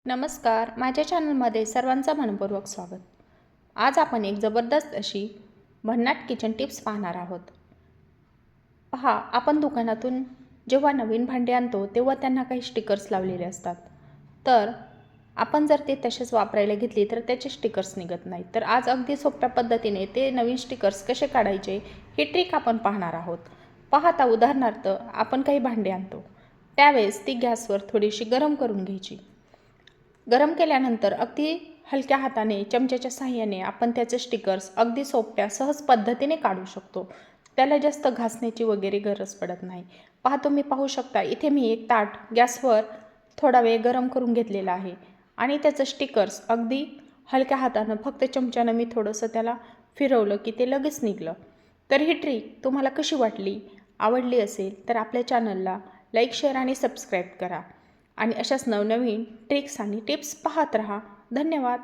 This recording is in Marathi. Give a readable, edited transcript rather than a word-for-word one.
नमस्कार, माझ्या चॅनलमध्ये सर्वांचं मनपूर्वक स्वागत. आज आपण एक जबरदस्त अशी भन्नाट किचन टिप्स पाहणार आहोत. पहा, आपण दुकानातून जेव्हा नवीन भांडी आणतो तेव्हा त्यांना काही स्टिकर्स लावलेले असतात. तर आपण जर ते तसेच वापरायला घेतली तर त्याचे स्टिकर्स निघत नाहीत. तर आज अगदी सोप्या पद्धतीने ते नवीन स्टिकर्स कसे काढायचे ही ट्रिक आपण पाहणार आहोत. पहा, आता उदाहरणार्थ आपण काही भांडी आणतो, त्यावेळेस ती गॅसवर थोडीशी गरम करून घ्यायची. गरम केल्यानंतर अगदी हलक्या हाताने चमच्याच्या साहाय्याने आपण त्याचे स्टिकर्स अगदी सोप्या सहज पद्धतीने काढू शकतो. त्याला जास्त घासण्याची वगैरे गरज पडत नाही. पहा, तुम्ही पाहू शकता, इथे मी एक ताट गॅसवर थोडा वेळ गरम करून घेतलेला आहे आणि त्याचं स्टिकर्स अगदी हलक्या हातानं फक्त चमच्यानं मी थोडंसं त्याला फिरवलं की ते लगेच निघलं. तर ही ट्रिक तुम्हाला कशी वाटली? आवडली असेल तर आपल्या चॅनलला लाईक, शेअर आणि सबस्क्राईब करा आणि अशाच नवनवीन ट्रिक्स आणि टिप्स पाहत रहा. धन्यवाद.